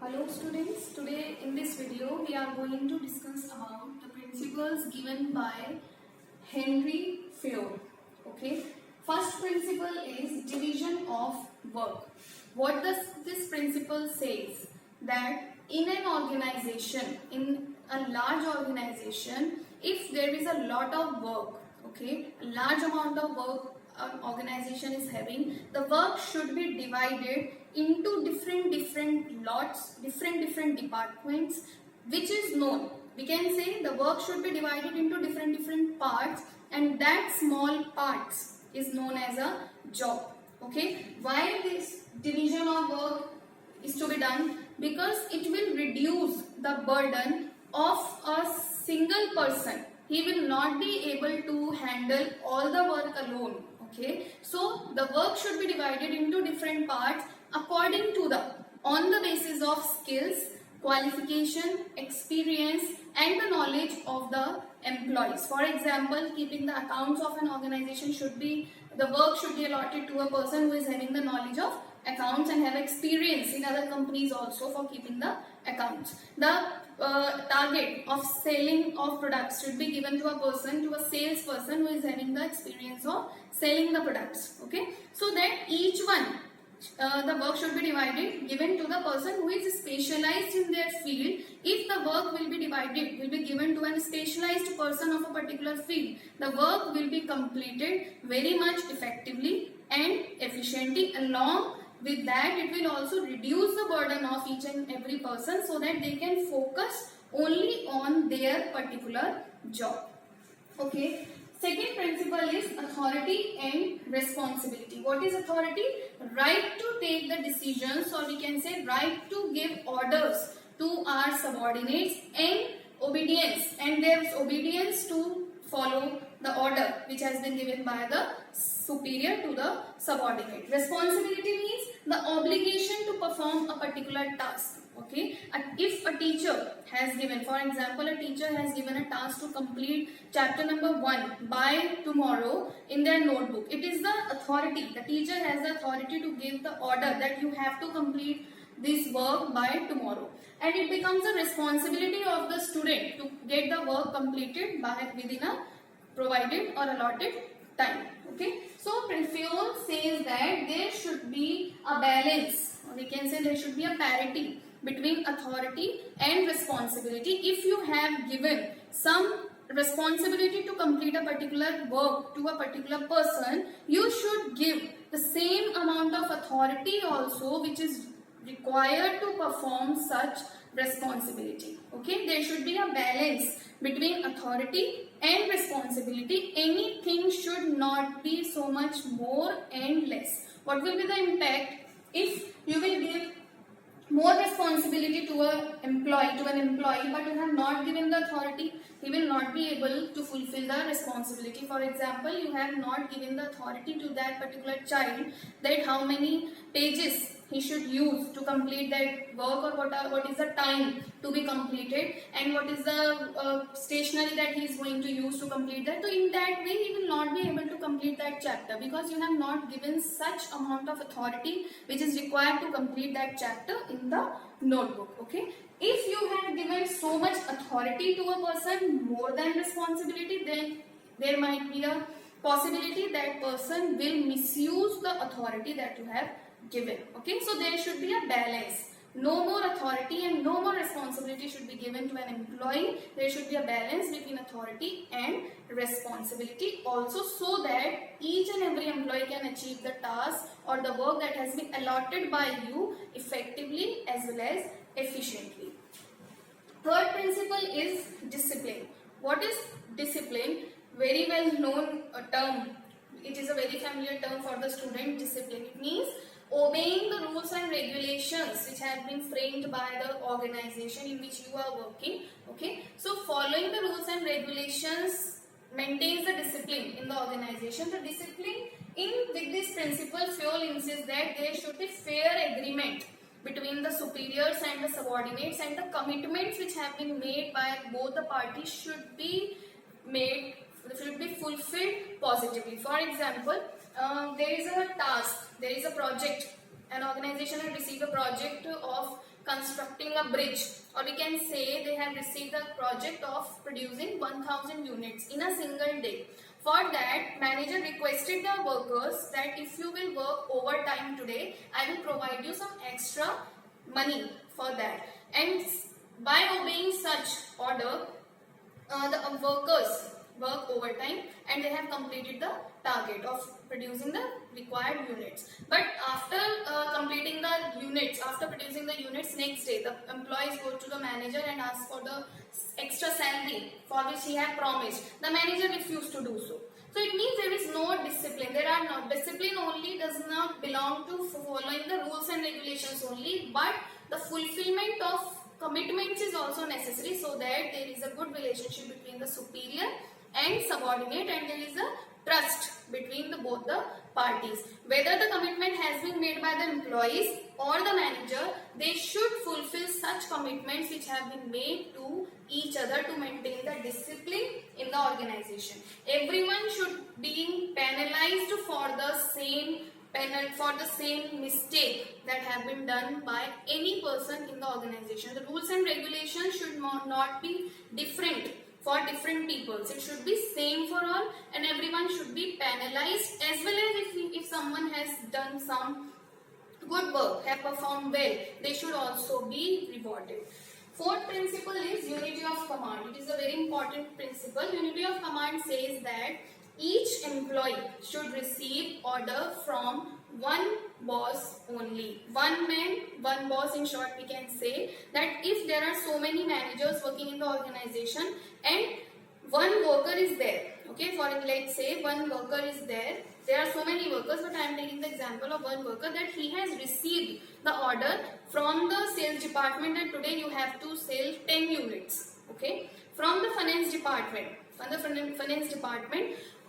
Hello students, today in this video we are going to discuss about the principles given by Henry Fayol. Okay, first principle is division of work. What does this principle says? That in an organization, in a large organization, if there is a lot of work, okay, a large amount of work an organization is having, the work should be divided into different lots, different departments, which is known. We can say the work should be divided into different parts, and that small parts is known as a job. Okay, why this division of work is to be done? Because it will reduce the burden of a single person. He will not be able to handle all the work alone. Okay, so the work should be divided into different parts according to on the basis of skills, qualification, experience and the knowledge of the employees. For example, keeping the accounts of an organization the work should be allotted to a person who is having the knowledge of accounts and have experience in other companies also for keeping the accounts. The target of selling of products should be given to a salesperson who is having the experience of selling the products. Okay, so that each one the work should be given to the person who is specialized in their field. If the work will be given to a specialized person of a particular field, the work will be completed very much effectively and efficiently. Along with that, it will also reduce the burden of each and every person so that they can focus only on their particular job. Okay. Second principle is authority and responsibility. What is authority? Right to take the decisions, or we can say right to give orders to our subordinates, and obedience, and there is obedience to follow the order which has been given by the superior to the subordinate. Responsibility means the obligation to perform a particular task. Okay, if a teacher has given, for example, a teacher has given a task to complete chapter number 1 by tomorrow in their notebook, it is the authority. The teacher has the authority to give the order that you have to complete this work by tomorrow, and it becomes a responsibility of the student to get the work completed within a provided or allotted time. Okay, so Fayol says that there should be a balance, or we can say there should be a parity between authority and responsibility. If you have given some responsibility to complete a particular work to a particular person, you should give the same amount of authority also which is required to perform such responsibility. Okay, there should be a balance between authority and responsibility. Anything should not be so much more and less. What will be the impact if you will give more responsibility to an employee, but you have not given the authority? He will not be able to fulfill the responsibility. For example, you have not given the authority to that particular child that how many pages he should use to complete that work, or what is the time to be completed, and what is the stationery that he is going to use to complete that. So in that way he will not be able to complete that chapter, because you have not given such amount of authority which is required to complete that chapter in the notebook. Okay, if you have given so much authority to a person more than responsibility, then there might be a possibility that person will misuse the authority that you have given. Okay, so there should be a balance. No more authority and no more responsibility should be given to an employee. There should be a balance between authority and responsibility also, so that each and every employee can achieve the task or the work that has been allotted by you effectively as well as efficiently. Third principle is discipline. What is discipline? Very well known term. It is a very familiar term for the student. Discipline, it means obeying the rules and regulations which have been framed by the organization in which you are working. Okay, so following the rules and regulations maintains the discipline in the organization. The discipline with this principle, Fayol insists that there should be fair agreement between the superiors and the subordinates, and the commitments which have been made by both the parties should be fulfilled positively. For example, there is a task, there is a project, an organization has received a project of constructing a bridge, or we can say they have received the project of producing 1000 units in a single day. For that, manager requested the workers that if you will work overtime today, I will provide you some extra money for that. And by obeying such order, the workers work overtime and they have completed the target of producing the required units. But after completing the units, after producing the units, next day the employees go to the manager and ask for the extra salary for which he had promised. The manager refused to do so. So it means there is no discipline. There are not discipline only does not belong to following the rules and regulations only, but the fulfillment of commitments is also necessary, so that there is a good relationship between the superior and subordinate, and there is a trust between both the parties. Whether the commitment has been made by the employees or the manager, they should fulfill such commitments which have been made to each other to maintain the discipline in the organization. Everyone should be penalized for the same mistake that have been done by any person in the organization. The rules and regulations should not be different for different peoples. It should be same for all, and everyone should be penalized, as well as if someone has done some good work, have performed well, they should also be rewarded. Fourth principle is unity of command. It is a very important principle. Unity of command says that each employee should receive order from one boss only. One man, one boss. In short, we can say that if there are so many managers working in the organization and one worker is there, okay, for let's say one worker is there, there are so many workers, but I am taking the example of one worker, that he has received the order from the sales department that today you have to sell 10 units, okay, from the finance department,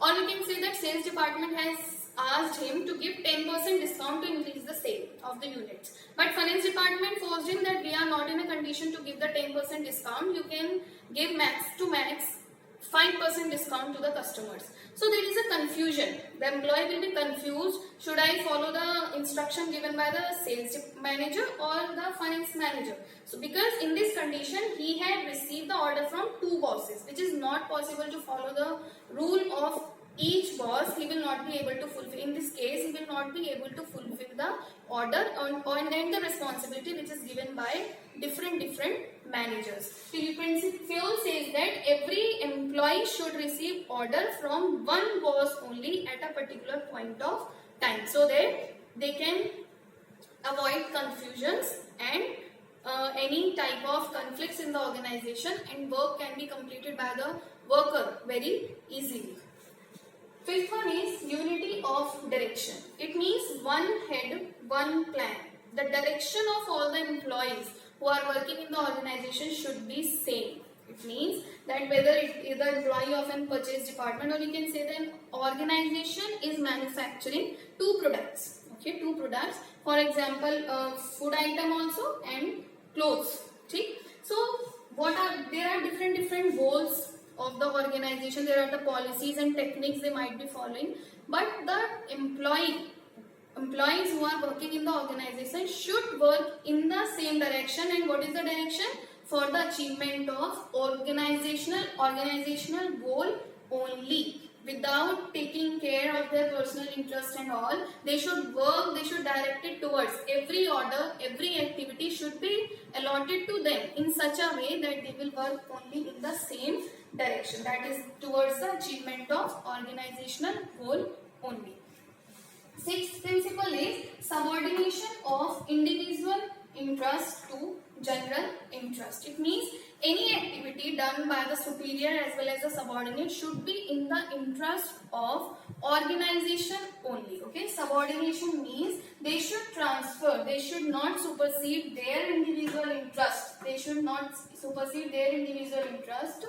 or we can say that sales department has asked him to give 10% discount to increase the sale of the units. But finance department forced him that we are not in a condition to give the 10% discount. You can give max to max 5% discount to the customers. So there is a confusion. The employee will be confused. Should I follow the instruction given by the sales manager or the finance manager? So because in this condition he had received the order from two bosses, which is not possible to follow the rule of each boss. He will not be able to fulfill. In this case, he will not be able to fulfill the order and the responsibility which is given by different managers. The principle says that every employee should receive order from one boss only at a particular point of time, so that they can avoid confusions and any type of conflicts in the organization, and work can be completed by the worker very easily. Fifth one is unity of direction. It means one head, one plan. The direction of all the employees who are working in the organization should be same. It means that whether it is the employee of an purchase department, or you can say that an organization is manufacturing two products. Okay, two products. For example, food item also and clothes. Okay? So there are different goals of the organization. There are the policies and techniques they might be following, but the employees who are working in the organization should work in the same direction. And what is the direction? For the achievement of organizational goal only, without taking care of their personal interest and all. They should work, they should direct it towards every order, every activity should be allotted to them in such a way that they will work only in the same direction, that is towards the achievement of organizational goal only. Sixth principle is subordination of individual interest to general interest. It means any activity done by the superior as well as the subordinate should be in the interest of organization only. Okay, subordination means they should transfer, they should not supersede their individual interest. They should not supersede their individual interest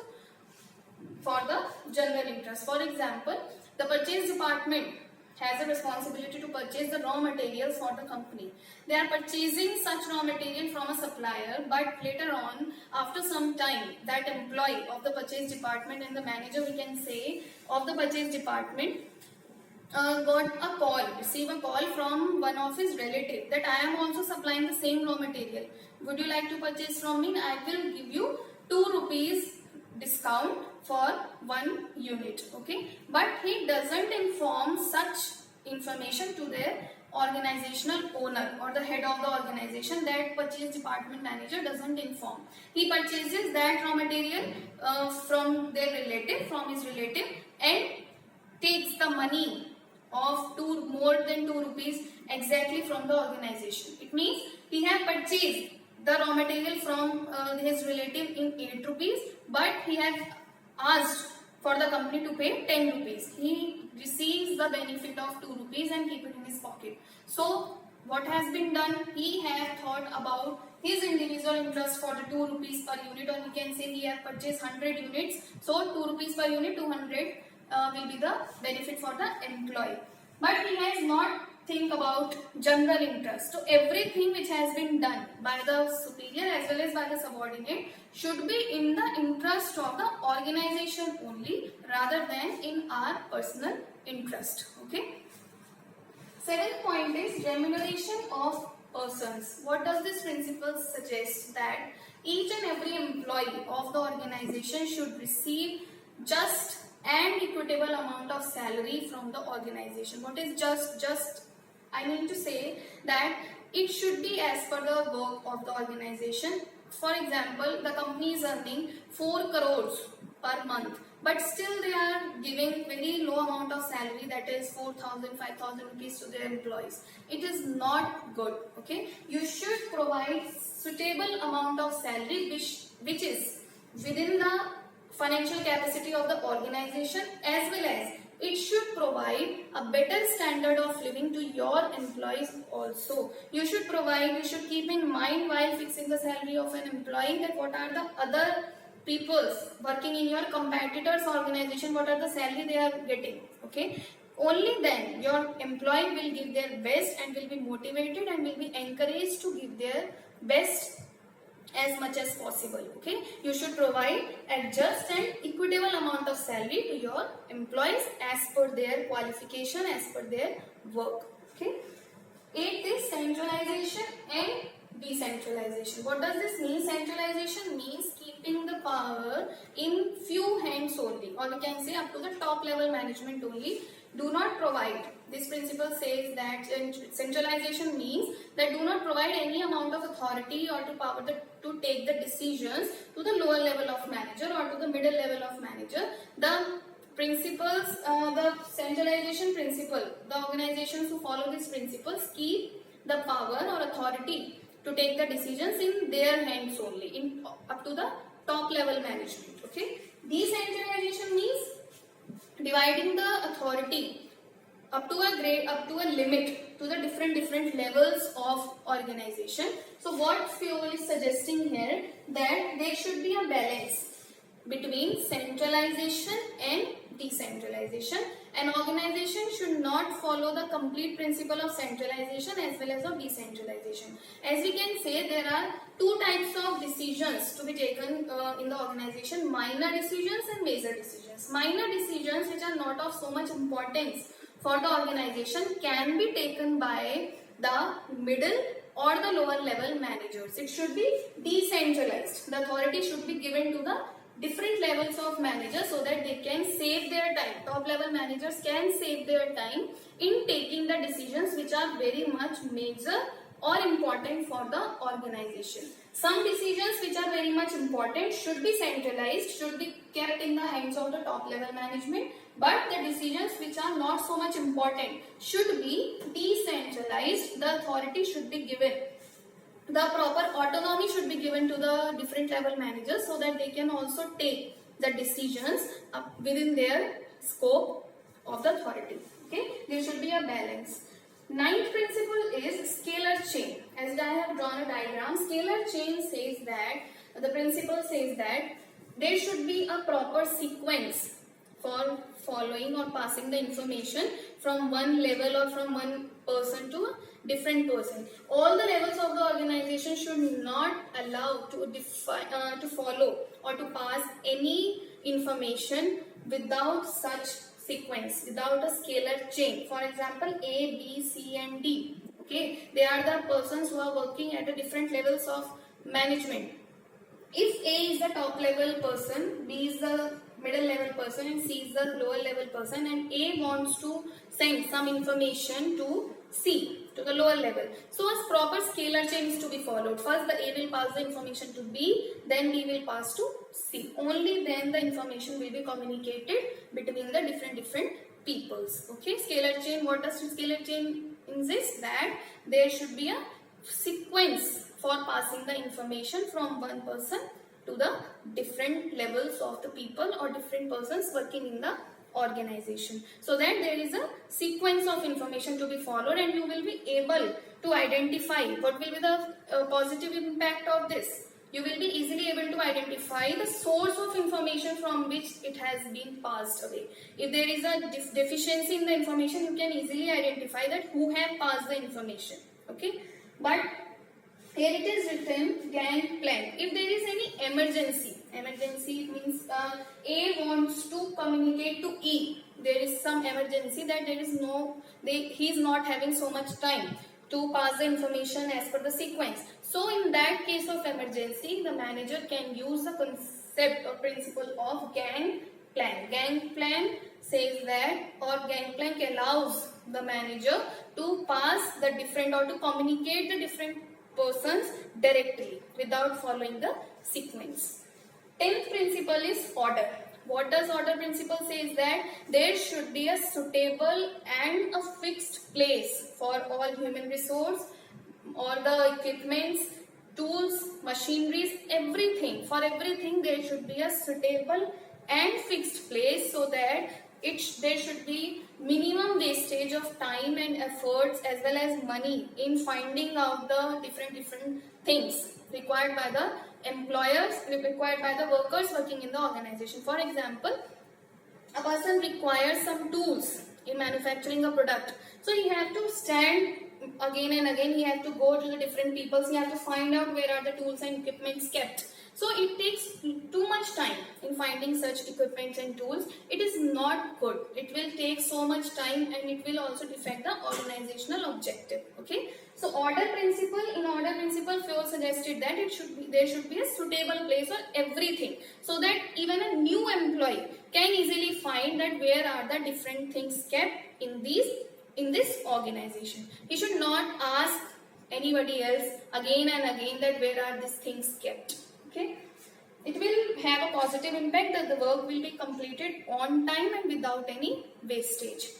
for the general interest. For example, the purchase department has a responsibility to purchase the raw materials for the company. They are purchasing such raw material from a supplier, but later on, after some time, that employee of the purchase department and the manager, we can say, of the purchase department receive a call from one of his relative that I am also supplying the same raw material. Would you like to purchase from me? I will give you 2 rupees discount for 1 unit. Okay, but he doesn't inform such information to their organizational owner or the head of the organization. That purchase department manager doesn't inform. He purchases that raw material from his relative, and takes the money of more than 2 rupees exactly from the organization. It means he has purchased the raw material from his relative in 8 rupees, but he has asked for the company to pay 10 rupees. He receives the benefit of 2 rupees and keep it in his pocket. So what has been done? He has thought about his individual interest for the 2 rupees per unit, or we can say he has purchased 100 units. So 2 rupees per unit, 200 will be the benefit for the employee. But he has not think about general interest. So everything which has been done by the superior as well as by the subordinate should be in the interest of the organization only, rather than in our personal interest. Okay. 7th point is remuneration of persons. What does this principle suggest? That each and every employee of the organization should receive just and equitable amount of salary from the organization. What is just? I mean to say that it should be as per the work of the organization. For example, the company is earning 4 crores per month, but still they are giving very low amount of salary, that is 4,000, 5,000 rupees to their employees. It is not good. Okay, you should provide suitable amount of salary which is within the financial capacity of the organization, as well as it should provide a better standard of living to your employees also. You should keep in mind while fixing the salary of an employee that what are the other peoples working in your competitors organization, what are the salary they are getting. Okay, only then your employee will give their best and will be motivated and will be encouraged to give their best as much as possible. Okay, you should provide a just and equitable amount of salary to your employees as per their qualification, as per their work. Okay. 8th is centralization and decentralization. What does this mean? Centralization means keeping the power in few hands only, or we can say up to the top level management only. Do not provide. This principle says that centralization means that do not provide any amount of authority or to power to take the decisions to the lower level of manager or to the middle level of manager. The principles, the centralization principle, the organizations who follow these principles keep the power or authority to take the decisions in their hands only, up to the top level management. Okay. Decentralization means dividing the authority up to a limit to the different levels of organization. So what Fayol is suggesting here, that there should be a balance between centralization and decentralization. An organization should not follow the complete principle of centralization as well as of decentralization. As we can say, there are 2 types of decisions to be taken in the organization: minor decisions and major decisions. Minor decisions, which are not of so much importance for the organization, can be taken by the middle or the lower level managers. It should be decentralized. The authority should be given to the different levels of managers so that they can save their time. Top level managers can save their time in taking the decisions which are very much major or important for the organization. Some decisions which are very much important should be centralized, should be kept in the hands of the top level management, but the decisions which are not so much important should be decentralized. The authority should be given, the proper autonomy should be given to the different level managers so that they can also take the decisions within their scope of the authority. Okay, there should be a balance. 9th principle is scalar chain. As I have drawn a diagram, scalar chain says that, the principle says that there should be a proper sequence for following or passing the information from one level or from one person to a different person. All the levels of the organization should not allow to follow or to pass any information without such sequence, without a scalar chain. For example, A, B, C and D. Okay, they are the persons who are working at the different levels of management. If A is the top level person, B is the middle level person and C is the lower level person, and A wants to send some information to C, to the lower level. So a proper scalar chain is to be followed. First the A will pass the information to B, then B will pass to C. Only then the information will be communicated between the different peoples. Okay, scalar chain, what does scalar chain insist? That there should be a sequence for passing the information from one person to the different levels of the people or different persons working in the organization, so that there is a sequence of information to be followed and you will be able to identify what will be the positive impact of this. You will be easily able to identify the source of information from which it has been passed away. If there is a deficiency in the information, you can easily identify that who have passed the information. Okay, but here it is written gang plan. If there is any emergency means A wants to communicate to E. There is some emergency that he is not having so much time to pass the information as per the sequence. So in that case of emergency, the manager can use the concept or principle of gang plan. Gang plan says that, or gang plan allows the manager to pass the different or to communicate the different persons directly without following the sequence. 10th principle is order. What does order principle says? That there should be a suitable and a fixed place for all human resource, all the equipments, tools, machineries, everything. For everything there should be a suitable and fixed place, so that there should be minimum wastage of time and efforts as well as money in finding out the different things required by the employers, required by the workers working in the organization. For example, a person requires some tools in manufacturing a product. So he has to stand again and again, he has to go to the different peoples, he has to find out where are the tools and equipments kept. So it takes too much time in finding such equipments and tools. It is not good. It will take so much time and it will also defect the organizational objective. Okay. So in order principle, Feo suggested that there should be a suitable place for everything, so that even a new employee can easily find that where are the different things kept in this organization. He should not ask anybody else again and again that where are these things kept. Okay, it will have a positive impact that the work will be completed on time and without any wastage.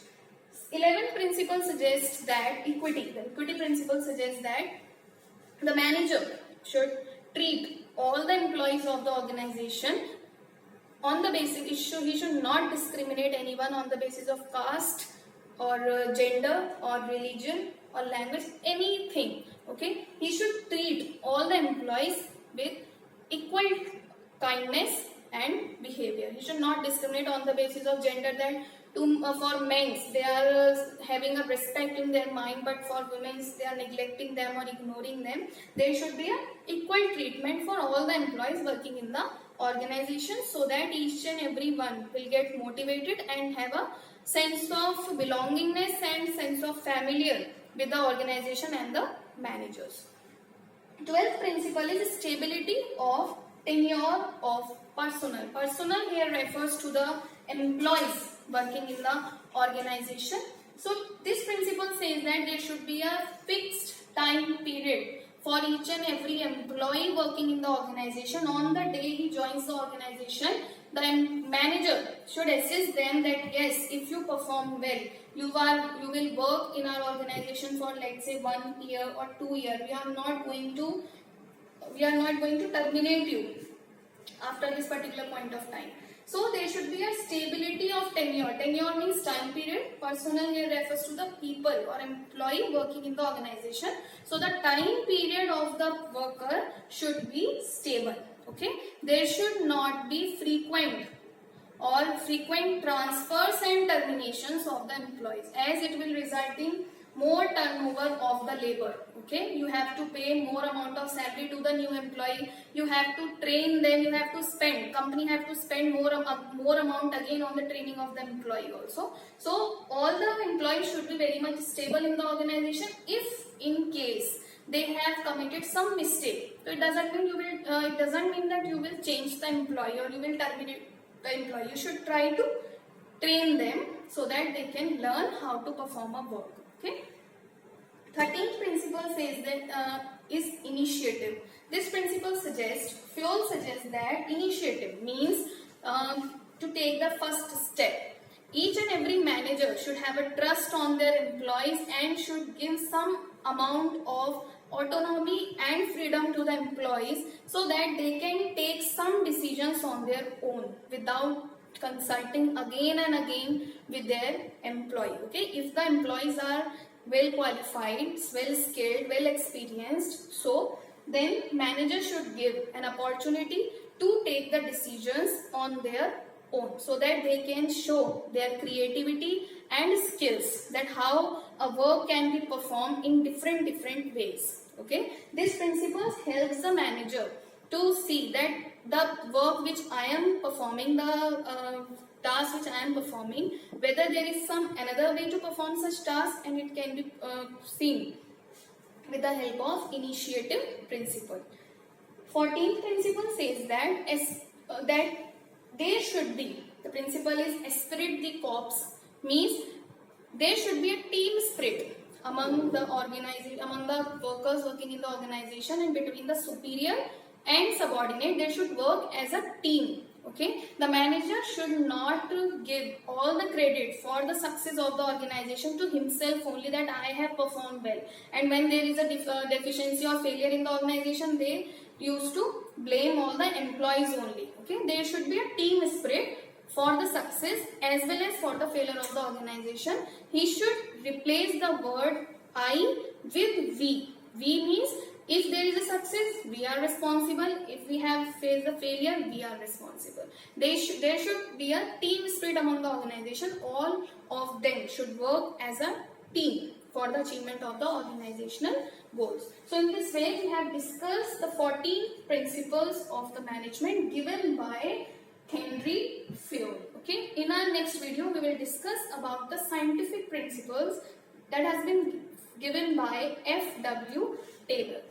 11th principle suggests that equity. The equity principle suggests that the manager should treat all the employees of the organization on the basis, he should not discriminate anyone on the basis of caste or gender or religion or language, anything. Okay, he should treat all the employees with equal kindness and behavior. He should not discriminate on the basis of gender, that for men they are having a respect in their mind, but for women they are neglecting them or ignoring them. There should be an equal treatment for all the employees working in the organization, so that each and every one will get motivated and have a sense of belongingness and sense of familiar with the organization and the managers. 12th principle is stability of tenure of personnel. Personnel here refers to the employees working in the organization. So this principle says that there should be a fixed time period for each and every employee working in the organization. On the day he joins the organization, the manager should assist them that yes, if you perform well, you will work in our organization for, let's say, 1 year or 2 years. We are not going to terminate you after this particular point of time. So there should be a stability of tenure. Tenure means time period. Personnel here refers to the people or employee working in the organization. So the time period of the worker should be stable. Okay, there should not be frequent transfers and terminations of the employees, as it will result in more turnover of the labor. Okay, you have to pay more amount of salary to the new employee, you have to train them, you have to spend, company have to spend more amount again on the training of the employee also. So all the employees should be very much stable in the organization. If in case they have committed some mistake, so it doesn't mean that you will change the employee or you will terminate the employee. You should try to train them so that they can learn how to perform a work. Okay. 13th principle says that is initiative. This principle suggests that initiative means to take the first step. Each and every manager should have a trust on their employees and should give some amount of autonomy and freedom to the employees so that they can take some decisions on their own without consulting again and again with their employee. Okay, if the employees are well qualified, well skilled, well experienced, so then manager should give an opportunity to take the decisions on their own so that they can show their creativity and skills, that how a work can be performed in different ways. Okay, this principle helps the manager to see that the work which I am performing, the task which I am performing, whether there is some another way to perform such task, and it can be seen with the help of initiative principle. 14th principle says that there should be, the principle is esprit de corps, means there should be a team spirit among the workers working in the organization, and between the superior and subordinate they should work as a team. Okay, the manager should not give all the credit for the success of the organization to himself only, that I have performed well, and when there is a deficiency or failure in the organization, they used to blame all the employees only. Okay, there should be a team spirit for the success as well as for the failure of the organization. He should replace the word I with we. We means if there is a success, we are responsible. If we have faced a failure, we are responsible. There should be a team spirit among the organization. All of them should work as a team for the achievement of the organizational goals. So in this way, we have discussed the 14 principles of the management given by Henry Fayol. Okay. In our next video, we will discuss about the scientific principles that has been given by F.W. Taylor.